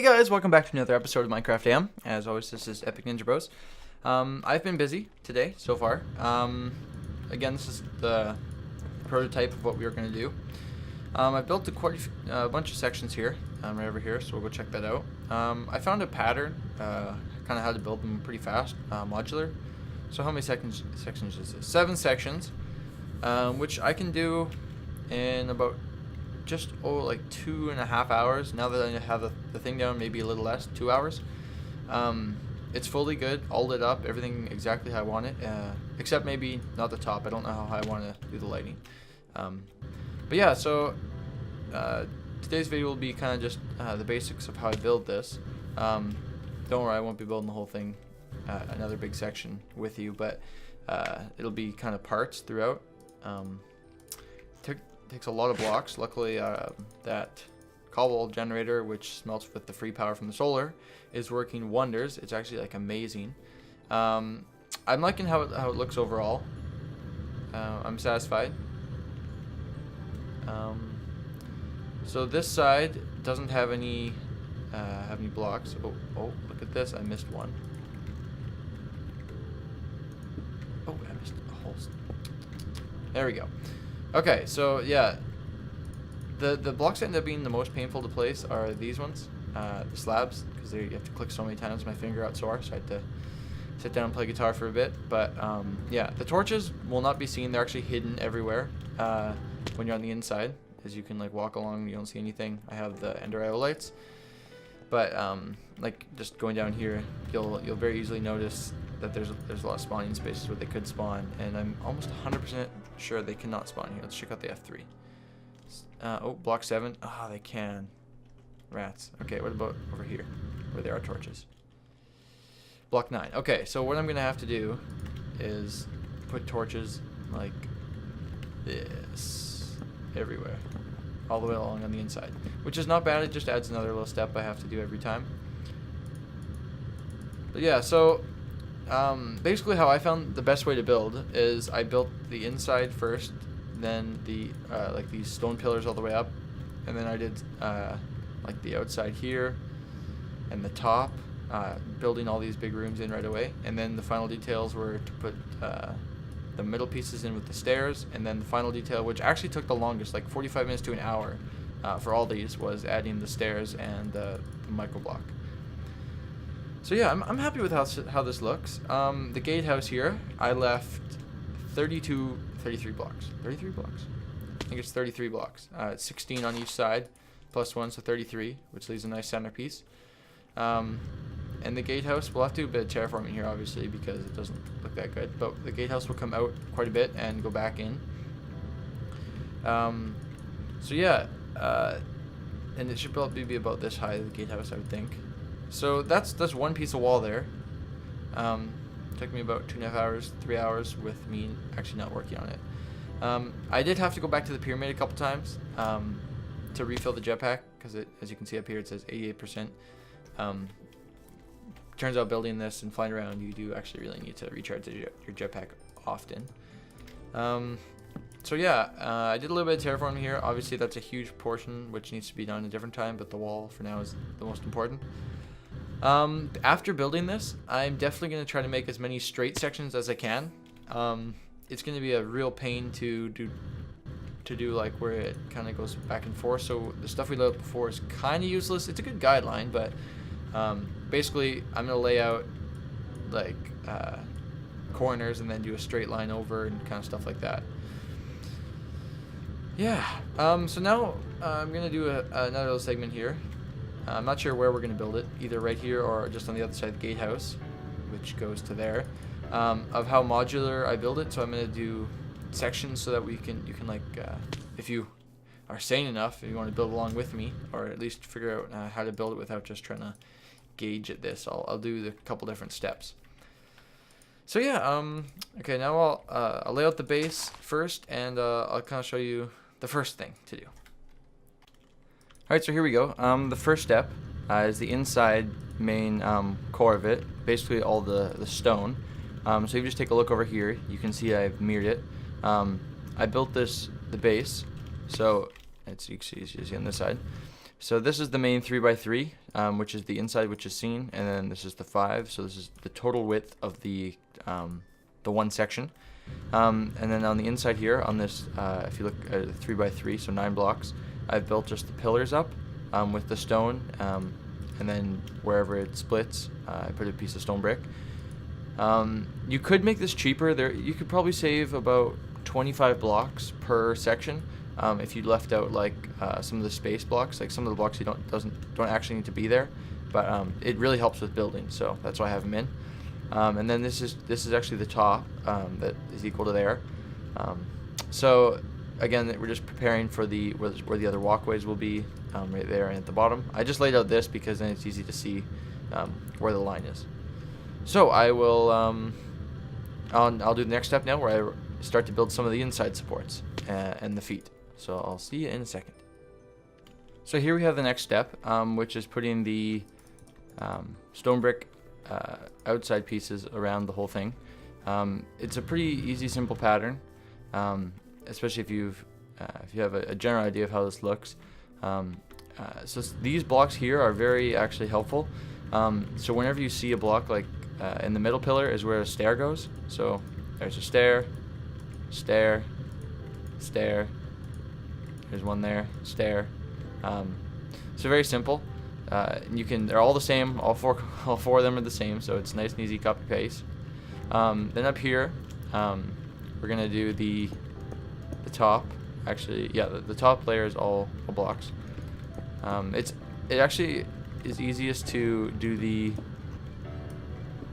guys, welcome back to another episode of Minecraft AM. As always, this is EpicNinjaBroz. I've been busy today so far. Again, this is the prototype of what we were going to do. I built a bunch of sections here, right over here, so we'll go check that out. I found a pattern, kind of how to build them pretty fast, modular. So how many sections is this? 7 sections, which I can do in about just like 2.5 hours. Now that I have the thing down, maybe a little less, 2 hours. It's fully good, all lit up, everything exactly how I want it, except maybe not the top. I don't know how I want to do the lighting. But yeah, so today's video will be kind of just the basics of how I build this. Don't worry, I won't be building the whole thing, another big section with you, but it'll be kind of parts throughout. Takes a lot of blocks. Luckily, that cobble generator, which smelts with the free power from the solar, is working wonders. It's actually like amazing. I'm liking how it looks overall. I'm satisfied. So this side doesn't have any blocks. Oh, look at this! I missed one. Oh, I missed a hole. There we go. Okay, so yeah, the blocks that end up being the most painful to place are these ones, the slabs, because you have to click so many times. My finger got sore, so I had to sit down and play guitar for a bit. But yeah, the torches will not be seen. They're actually hidden everywhere when you're on the inside. As you can like walk along, you don't see anything. I have the Ender IO lights, but like just going down here, you'll very easily notice that there's a lot of spawning spaces where they could spawn, and I'm almost 100% sure they cannot spawn here. Let's check out the F3. Oh, block 7. Ah, they can. Rats. Okay, what about over here, where there are torches? Block 9. Okay, so what I'm gonna have to do is put torches like this everywhere, all the way along on the inside, which is not bad. It just adds another little step I have to do every time. But yeah, so basically how I found the best way to build is I built the inside first, then the like these stone pillars all the way up, and then I did like the outside here and the top, building all these big rooms in right away, and then the final details were to put the middle pieces in with the stairs, and then the final detail, which actually took the longest, like 45 minutes to an hour for all these, was adding the stairs and the micro block. So yeah, I'm happy with how this looks. The gatehouse here, I left 33 blocks. 33 blocks? I think it's 33 blocks. 16 on each side, plus 1, so 33, which leaves a nice centerpiece. And the gatehouse, we'll have to do a bit of terraforming here, obviously, because it doesn't look that good. But the gatehouse will come out quite a bit and go back in. So yeah, and it should probably be about this high, the gatehouse, I would think. So that's one piece of wall there. Took me about 2.5 hours, 3 hours with me actually not working on it. I did have to go back to the pyramid a couple times to refill the jetpack, because as you can see up here, it says 88%. Turns out building this and flying around, you do actually really need to recharge your jetpack often. So yeah, I did a little bit of terraforming here. Obviously that's a huge portion which needs to be done at a different time, but the wall for now is the most important. After building this, I'm definitely going to try to make as many straight sections as I can. It's going to be a real pain to do like where it kind of goes back and forth. So the stuff we laid out before is kind of useless. It's a good guideline, but basically I'm going to lay out like corners and then do a straight line over and kind of stuff like that. Yeah. So now I'm going to do another little segment here. I'm not sure where we're going to build it, either right here or just on the other side of the gatehouse, which goes to there, of how modular I build it. So I'm going to do sections so that you can like, if you are sane enough, if you want to build along with me, or at least figure out how to build it without just trying to gauge at this, I'll do the couple different steps. So yeah, okay, now I'll lay out the base first, and I'll kind of show you the first thing to do. Alright, so here we go. The first step is the inside main core of it, basically all the stone. So if you just take a look over here, you can see I've mirrored it. I built the base, so you can see on this side. So this is the main 3x3, which is the inside, which is seen, and then this is the 5. So this is the total width of the one section. And then on the inside here, on this, if you look at a 3x3, so 9 blocks, I've built just the pillars up with the stone, and then wherever it splits, I put a piece of stone brick. You could make this cheaper. You could probably save about 25 blocks per section if you left out like some of the space blocks, like some of the blocks you don't actually need to be there, but it really helps with building. So that's why I have them in. And then this is actually the top that is equal to there. So again, we're just preparing for where the other walkways will be, right there and at the bottom. I just laid out this because then it's easy to see where the line is. So I will I'll do the next step now, where I start to build some of the inside supports and the feet. So I'll see you in a second. So here we have the next step, which is putting the stone brick outside pieces around the whole thing. It's a pretty easy, simple pattern, especially if you have a general idea of how this looks. So these blocks here are very actually helpful. So whenever you see a block like in the middle pillar is where a stair goes. So there's a stair, stair, stair. There's one there, stair. So very simple. They're all the same. All four of them are the same. So it's nice and easy copy paste. Then up here, we're gonna do the top. Actually, yeah, the top layer is all blocks. It actually is easiest to do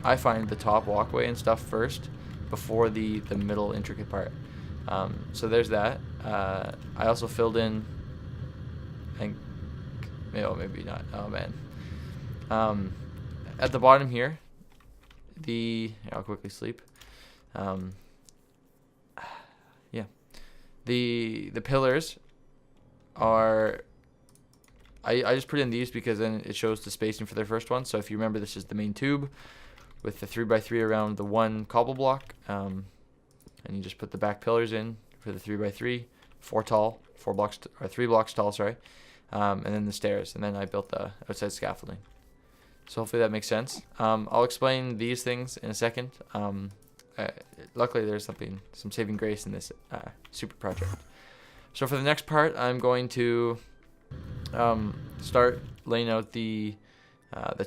I find the top walkway and stuff first before the middle intricate part. So there's that. I also filled in, I think, maybe not. Oh man. At the bottom here, I'll quickly sleep. Yeah, the pillars are. I just put in these because then it shows the spacing for their first one. So if you remember, this is the main tube with the 3x3 around the one cobble block, and you just put the back pillars in for the 3x3, 3 blocks tall, sorry, and then the stairs, and then I built the outside scaffolding. So hopefully that makes sense. I'll explain these things in a second. Luckily there's some saving grace in this super project. So for the next part, I'm going to start laying out the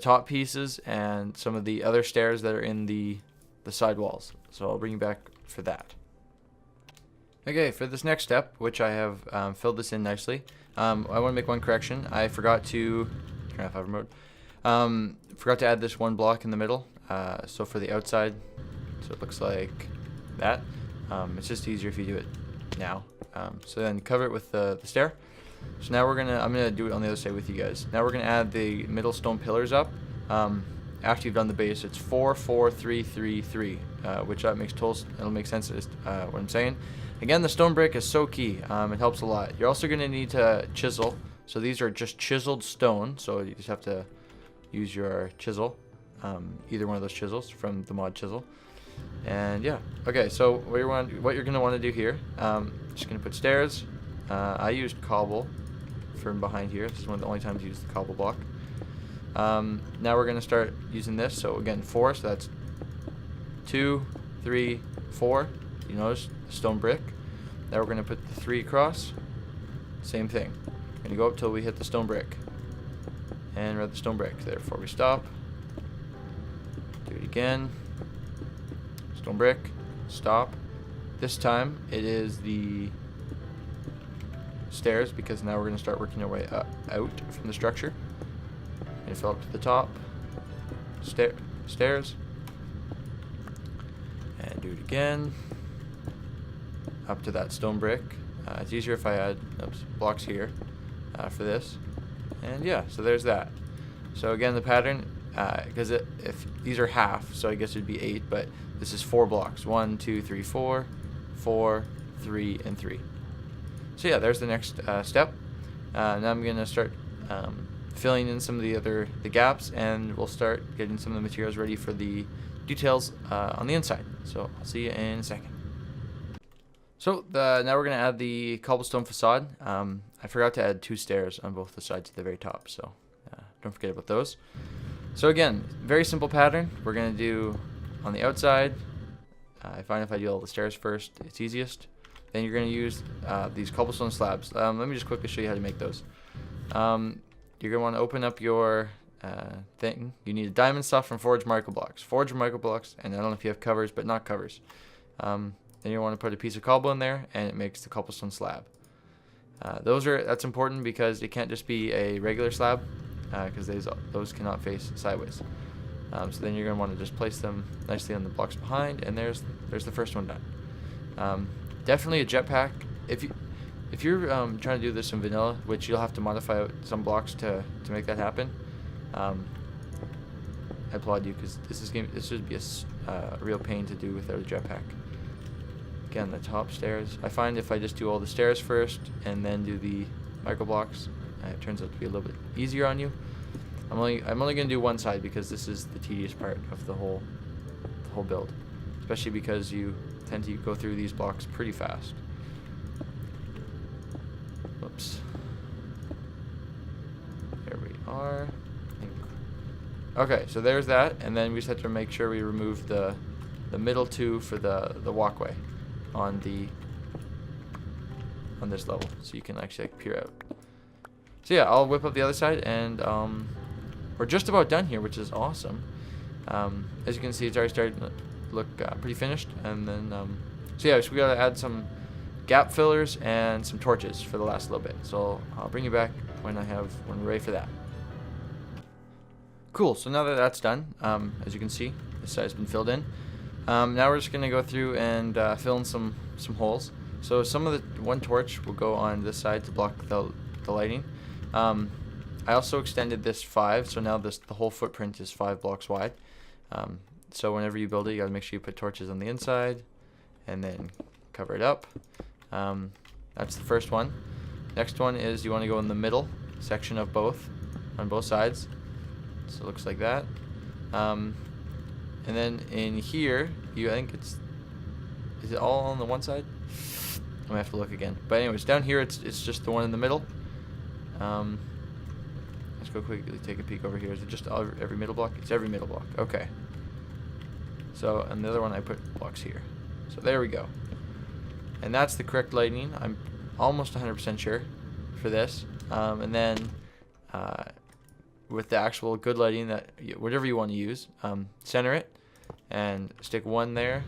top pieces and some of the other stairs that are in the side walls. So I'll bring you back for that. Okay, for this next step, which I have filled this in nicely, I want to make one correction. I forgot to turn off hover mode. Forgot to add this one block in the middle. So for the outside, so it looks like that. It's just easier if you do it now. So then cover it with the stair. So now I'm gonna do it on the other side with you guys. Now we're gonna add the middle stone pillars up. After you've done the base, it's 4, 4, 3, 3, 3, which it'll make sense as what I'm saying. Again, the stone brick is so key. It helps a lot. You're also gonna need to chisel. So these are just chiseled stone. So you just have to use your chisel, either one of those chisels from the mod chisel. And yeah, okay. So what you're gonna want to do here, just gonna put stairs. I used cobble from behind here. This is one of the only times I use the cobble block. Now we're going to start using this. So again, 4. So that's 2, 3, 4. You notice stone brick. Now we're going to put the 3 across. Same thing. We're going to go up till we hit the stone brick. And we're at the stone brick. Therefore we stop. Do it again. Stone brick. Stop. This time it is the stairs, because now we're going to start working our way out from the structure. And fill up to the top. Stairs. And do it again. Up to that stone brick. It's easier if I add blocks here for this. And yeah, so there's that. So again, the pattern, because if these are half, so I guess it'd be 8, but this is 4 blocks. 1, 2, 3, 4, 4, 3, and 3. So yeah, there's the next step. Now I'm going to start filling in some of the gaps, and we'll start getting some of the materials ready for the details on the inside. So I'll see you in a second. So now we're going to add the cobblestone facade. I forgot to add 2 stairs on both the sides at the very top, so don't forget about those. So again, very simple pattern. We're going to do on the outside. I find if I do all the stairs first, it's easiest. Then you're going to use these cobblestone slabs. Let me just quickly show you how to make those. You're going to want to open up your thing. You need a diamond stuff from Forge Micro Blocks. Forge Micro Blocks, and I don't know if you have covers, but not covers. Then you want to put a piece of cobble in there, and it makes the cobblestone slab. That's important because it can't just be a regular slab, because those cannot face sideways. So then you're going to want to just place them nicely on the blocks behind, and there's the first one done. Definitely a jetpack. If you're trying to do this in vanilla, which you'll have to modify some blocks to make that happen, I applaud you, because this would be a real pain to do without a jetpack. Again, the top stairs. I find if I just do all the stairs first and then do the micro blocks, it turns out to be a little bit easier on you. I'm only going to do one side because this is the tedious part of the whole build, especially because you tend to go through these blocks pretty fast. Whoops. There we are. Okay, so there's that, and then we just have to make sure we remove the middle 2 for the walkway on this level, so you can actually peer out. So yeah, I'll whip up the other side, and we're just about done here, which is awesome. As you can see, it's already starting to look pretty finished. And then so yeah, so we gotta add some gap fillers and some torches for the last little bit. So I'll bring you back when we're ready for that. Cool. So now that that's done, as you can see, this side's been filled in. Now we're just gonna go through and fill in some holes. So some of the one torch will go on this side to block the lighting. I also extended this 5, so now the whole footprint is 5 blocks wide. So whenever you build it, you gotta make sure you put torches on the inside and then cover it up. That's the first one. Next one is you want to go in the middle section of on both sides. So it looks like that. And then in here, I think is it all on the one side? I'm gonna have to look again. But anyways, down here it's just the one in the middle. Let's go quickly take a peek over here. Is it just every middle block? It's every middle block. Okay. So, and the other one I put blocks here. So there we go. And that's the correct lighting. I'm almost 100% sure for this. And then with the actual good lighting, that whatever you want to use, center it and stick one there,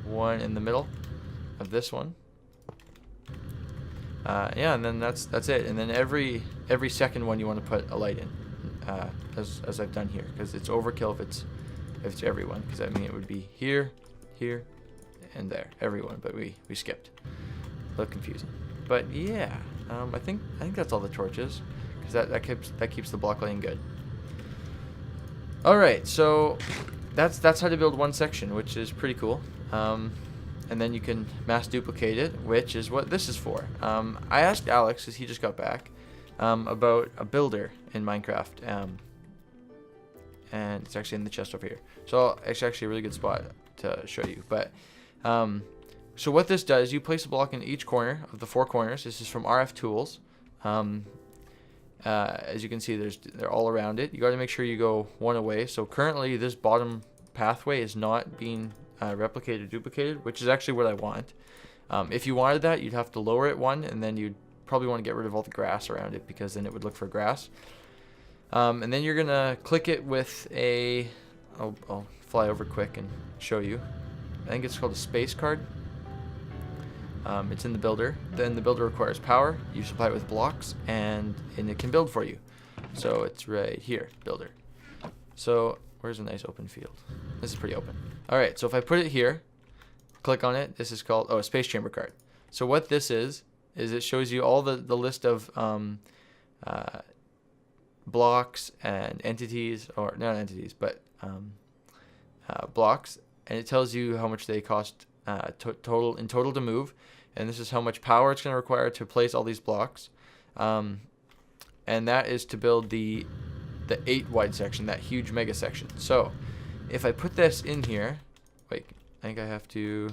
one in the middle of this one. Yeah, and then that's it. And then every second one you want to put a light in, as I've done here, because it's overkill if it's everyone. Because I mean it would be here, here, and there, everyone. But we skipped. A little confusing. But yeah, I think that's all the torches, because that keeps the block lighting good. All right, so that's how to build one section, which is pretty cool. And then you can mass duplicate it, which is what this is for. I asked Alex, because he just got back, about a builder in Minecraft, and it's actually in the chest over here. So it's actually a really good spot to show you. But so what this does, you place a block in each corner of the 4 corners. This is from RF Tools. As you can see, they're all around it. You got to make sure you go one away. So currently, this bottom pathway is not being replicated or duplicated, which is actually what I want. If you wanted that, you'd have to lower it one, and then you'd probably want to get rid of all the grass around it, because then it would look for grass. And then you're gonna click it with a I'll fly over quick and show you. I think it's called a space card. It's in the builder. Then the builder requires power. You supply it with blocks, and it can build for you. So it's right here, builder. So where's a nice open field? This is pretty open. All right, so if I put it here, click on it, this is called a space chamber card. So what this is it shows you all the list of blocks and entities, or not entities, but blocks, and it tells you how much they cost total to move, and this is how much power it's going to require to place all these blocks, and that is to build the 8 wide section, that huge mega section. So if I put this in here, wait, I think I have to,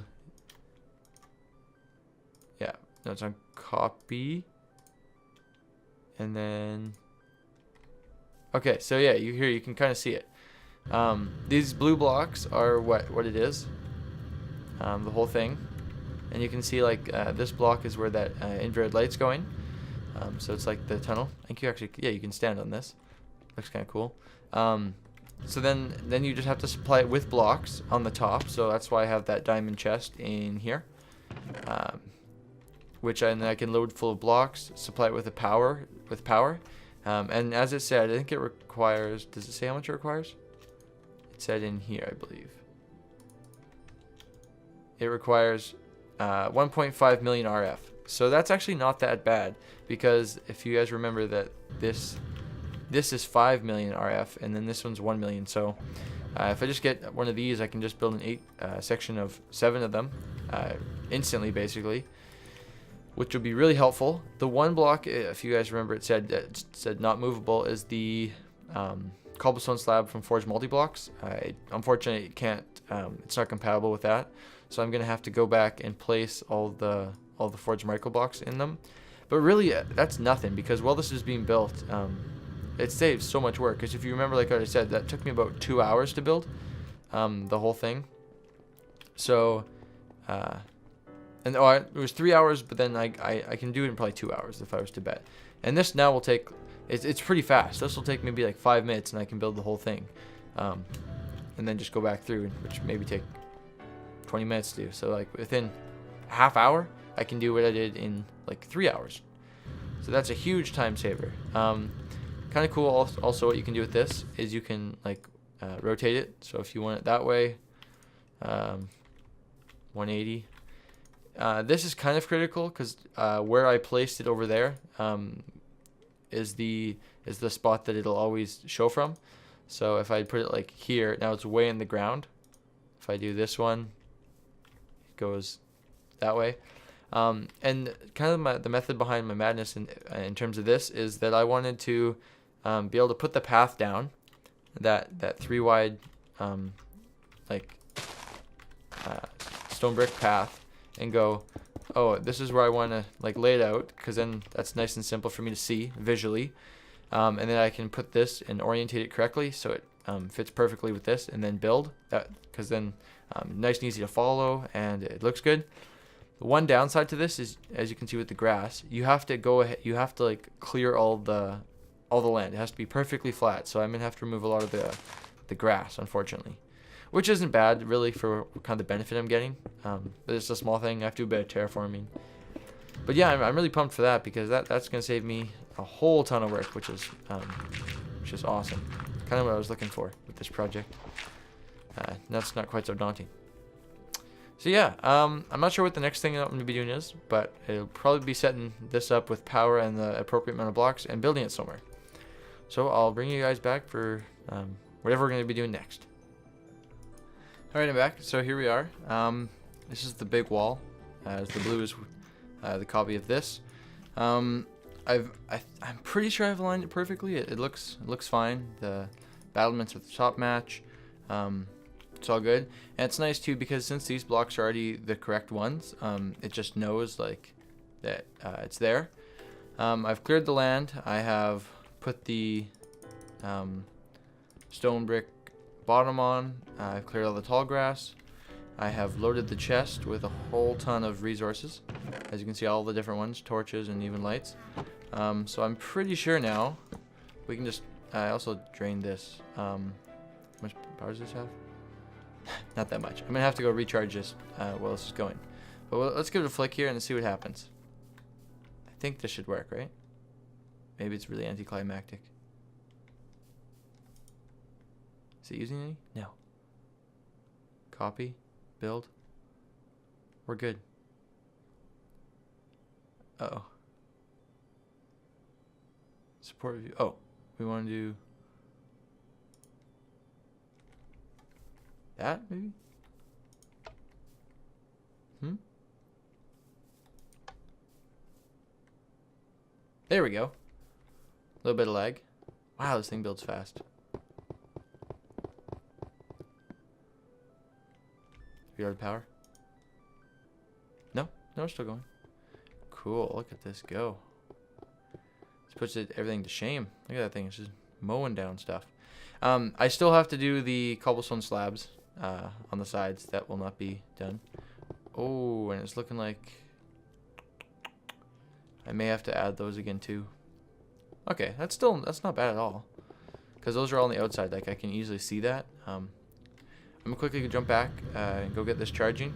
No, it's on copy. And then, okay, so yeah, you can kind of see it. These blue blocks are what it is, the whole thing. And you can see like this block is where that infrared light's going. So it's like the tunnel. I think you actually, yeah, you can stand on this. Looks kind of cool. So then you just have to supply it with blocks on the top. So that's why I have that diamond chest in here, which I can load full of blocks, supply it with power. And as it said, I think it requires. Does it say how much it requires? It said in here, I believe. It requires 1.5 million RF. So that's actually not that bad, because if you guys remember that this is 5 million RF and then this one's 1 million. So if I just get one of these, I can just build an 8 section of 7 of them instantly, basically, which would be really helpful. The one block, if you guys remember, it said not movable, is the cobblestone slab from Forge Multi-Blocks. Unfortunately, it can't. It's not compatible with that, so I'm gonna have to go back and place all the Forge Micro Blocks in them. But really, that's nothing, because while this is being built, it saves so much work. Because if you remember, like I said, that took me about 2 hours to build the whole thing. So, it was 3 hours, but then I can do it in probably 2 hours if I was to bet. And this now will take, it's pretty fast. This will take maybe like 5 minutes, and I can build the whole thing, and then just go back through, which maybe take 20 minutes to do. So like within a half hour, I can do what I did in like 3 hours. So that's a huge time saver. Kind of cool. Also, what you can do with this is you can like rotate it. So if you want it that way, 180. This is kind of critical, because where I placed it over there is the spot that it'll always show from. So if I put it like here, now it's way in the ground. If I do this one, it goes that way. And kind of the method behind my madness in terms of this is that I wanted to be able to put the path down, that 3 wide stone brick path, and go, oh, this is where I want to like lay it out, because then that's nice and simple for me to see visually. And then I can put this and orientate it correctly so it fits perfectly with this, and then build that, because then nice and easy to follow, and it looks good. The one downside to this is, as you can see with the grass, you have to go ahead, you have to like clear all the land. It has to be perfectly flat. So I'm gonna have to remove a lot of the grass, unfortunately, which isn't bad really for what kind of benefit I'm getting. But it's a small thing. I have to do a bit of terraforming. But yeah, I'm really pumped for that, because that's gonna save me a whole ton of work, which is awesome. Kind of what I was looking for with this project. That's not quite so daunting. So yeah, I'm not sure what the next thing I'm going to be doing is, but it'll probably be setting this up with power and the appropriate amount of blocks and building it somewhere. So I'll bring you guys back for whatever we're going to be doing next. Alright, I'm back. So here we are. This is the big wall. As the blue is the copy of this. I'm pretty sure I've aligned it perfectly. It looks fine. The battlements at the top match. It's all good, and it's nice too, because since these blocks are already the correct ones, it just knows like that it's there. I've cleared the land. I have put the stone brick bottom on. I've cleared all the tall grass. I have loaded the chest with a whole ton of resources, as you can see, all the different ones, torches and even lights. So I'm pretty sure now we can just I also drained this. How much power does this have? Not that much. I'm gonna have to go recharge this while this is going. But let's give it a flick here and see what happens. I think this should work, right? Maybe it's really anticlimactic. Is it using any? No. Copy. Build. We're good. Uh-oh. Support review. Oh, we want to do that, maybe? There we go. A little bit of lag. Wow, this thing builds fast. We are power. No, we're still going. cool. Look at this go. This puts everything to shame. Look at that thing. It's just mowing down stuff. I still have to do the cobblestone slabs on the sides. That will not be done. Oh, and it's looking like I may have to add those again too. Okay, that's not bad at all. Because those are all on the outside. Like, I can easily see that. I'm going to quickly jump back and go get this charging.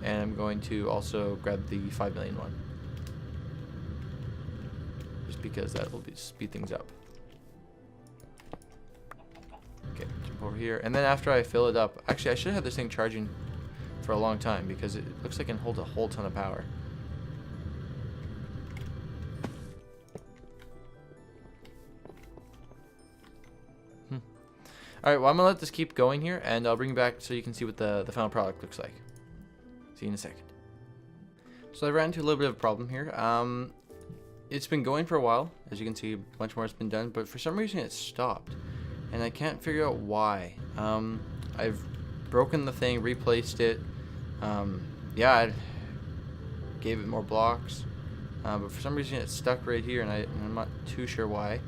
And I'm going to also grab the 5 million one. Just because that will speed things up. Okay, jump over here. And then after I fill it up... Actually, I should have this thing charging for a long time. Because it looks like it can hold a whole ton of power. Alright, well, I'm going to let this keep going here, and I'll bring you back so you can see what the final product looks like. See you in a second. So I ran into a little bit of a problem here. It's been going for a while. As you can see, a bunch more has been done, but for some reason it stopped. And I can't figure out why. I've broken the thing, replaced it. Yeah, I gave it more blocks. But for some reason it's stuck right here, and I'm not too sure why.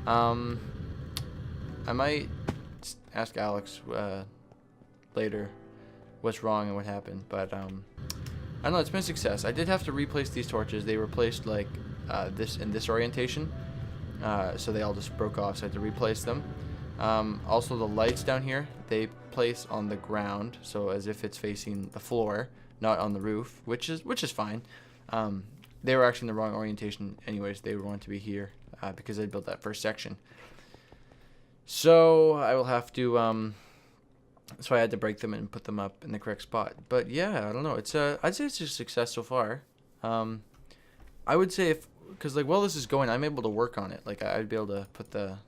I might ask Alex later what's wrong and what happened, but I don't know. It's been a success. I did have to replace these torches. They were placed like this in this orientation, so they all just broke off, so I had to replace them. Also, the lights down here, they place on the ground, so as if it's facing the floor, not on the roof, which is fine. They were actually in the wrong orientation anyways. They were wanting to be here because I built that first section. So I will have to so I had to break them and put them up in the correct spot. But yeah, I don't know. I'd say it's a success so far. I would say because like while this is going, I'm able to work on it. Like I'd be able to put the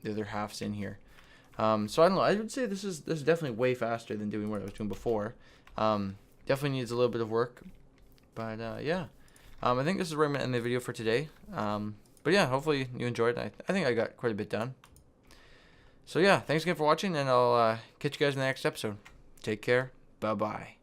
other halves in here. So I don't know. I would say this is definitely way faster than doing what I was doing before. Definitely needs a little bit of work, but yeah. I think this is where I'm gonna end the video for today. But yeah, hopefully you enjoyed. I think I got quite a bit done. So yeah, thanks again for watching, and I'll catch you guys in the next episode. Take care. Bye-bye.